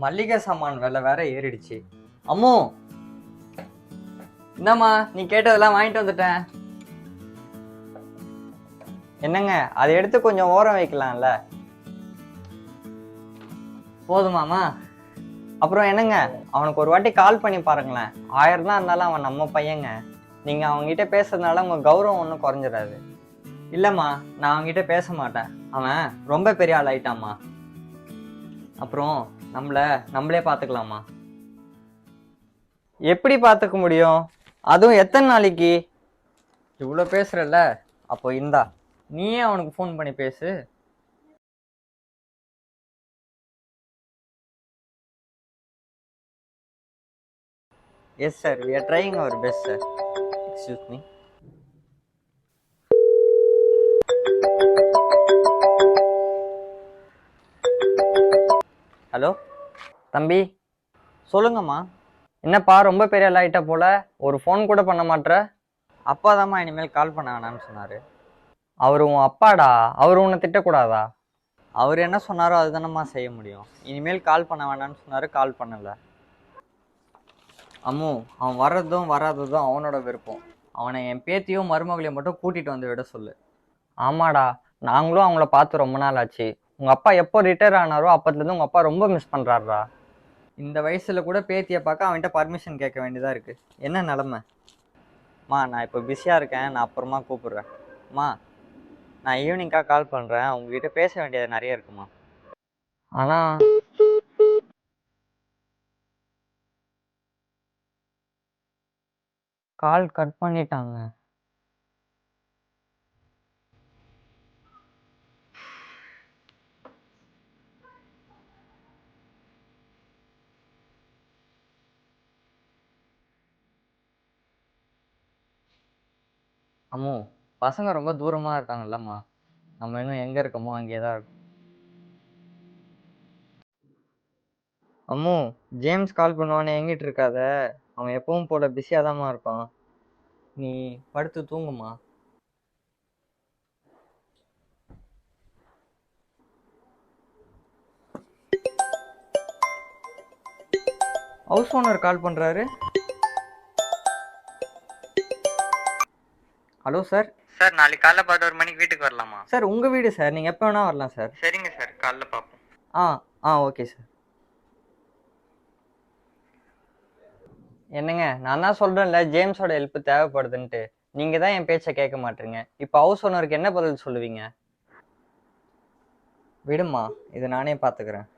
மல்லிகை சாமான் விலை வேற ஏறிடுச்சு. அம்மு, என்னம்மா நீ கேட்டதெல்லாம் வாங்கிட்டு வந்துட்டேன். என்னங்க அதை எடுத்து கொஞ்சம் ஓரம் வைக்கலாம்ல? போதுமாமா? அப்புறம் என்னங்க, அவனுக்கு ஒரு வாட்டி கால் பண்ணி பாருங்களேன். 1000 தான் இருந்தாலும் அவன் நம்ம பையங்க. நீங்க அவங்ககிட்ட பேசுறதுனால உங்க கௌரவம் ஒன்றும் குறைஞ்சிடாது. இல்லம்மா, நான் அவங்ககிட்ட பேச மாட்டேன். அவன் ரொம்ப பெரிய ஆள் ஆயிட்டாம்மா. அப்புறம் நம்மளே பார்த்துக்கலாமா? எப்படி பார்த்துக்க முடியும்? அதுவும் எத்தனை நாளைக்கு? இவ்வளோ பேசுறல்ல, அப்போ இந்தா நீயே அவனுக்கு ஃபோன் பண்ணி பேசு. Yes sir, we are trying our best sir. Excuse me. Hello தம்பி, சொல்லுங்கம்மா. என்னப்பா ரொம்ப பெரிய ஆள் ஆகிட்ட போல, ஒரு ஃபோன் கூட பண்ண மாட்ற? அப்பா தாம்மா இனிமேல் கால் பண்ண வேணாம்னு சொன்னார். அவர் உன் அப்பாடா, அவர் உன்னை திட்டக்கூடாதா? அவர் என்ன சொன்னாரோ அதுதானம்மா செய்ய முடியும். இனிமேல் கால் பண்ண வேணாம்னு சொன்னார், கால் பண்ணலை. அம்மு, அவன் வர்றதும் வராததும் அவனோட விருப்பம். அவனை என் பேத்தியும் மருமகளையும் மட்டும் கூட்டிகிட்டு வந்து விட சொல்லு. ஆமாடா, நாங்களும் அவங்கள பார்த்து ரொம்ப நாள் ஆச்சு. உங்கள் அப்பா எப்போ ரிட்டையர் ஆனாரோ அப்போதுலேருந்து உங்கள் அப்பா ரொம்ப மிஸ் பண்ணுறாருடா. இந்த வயசில் கூட பேத்தியை பார்க்க அவன்கிட்ட பர்மிஷன் கேட்க வேண்டியதாக இருக்குது. என்ன நிலமை? நான் இப்போ பிஸியாக இருக்கேன், நான் அப்புறமா கூப்பிட்றேன். நான் ஈவினிங்காக கால் பண்ணுறேன். உங்ககிட்ட பேச வேண்டியது நிறைய இருக்குமா? ஆனால் கால் கட் பண்ணிட்டாங்க. அம்மு, பசங்க ரொம்ப தூரமாக இருக்காங்கல்லம்மா. நம்ம இன்னும் எங்கே இருக்கோமோ அங்கே தான் இருக்கும். அம்மு, ஜேம்ஸ் கால் பண்ணுவானே எங்கிட்டு இருக்காத. அவன் எப்பவும் போல பிஸியாக தான்மா இருப்பான். நீ படுத்து தூங்குமா. ஹவுஸ் ஓனர் கால் பண்ணுறாரு. Hello sir. சார், நாளைக்கு காலைல 11 மணிக்கு வீட்டுக்கு வரலாமா? சார், உங்கள் வீடு சார், நீங்கள் எப்போ வேணால் வரலாம் சார். சரிங்க சார், காலைல பார்ப்போம். Okay sir. என்னங்க, நான் தான் சொல்கிறேன்ல ஜேம்ஸோட ஹெல்ப் தேவைப்படுதுன்ட்டு. நீங்கள் தான் என் பேச்சை கேட்க மாட்டீங்க. இப்போ ஹவுஸ் ஓனருக்கு என்ன பதில் சொல்லுவீங்க? விடுமா, இதை நானே பார்த்துக்கிறேன்.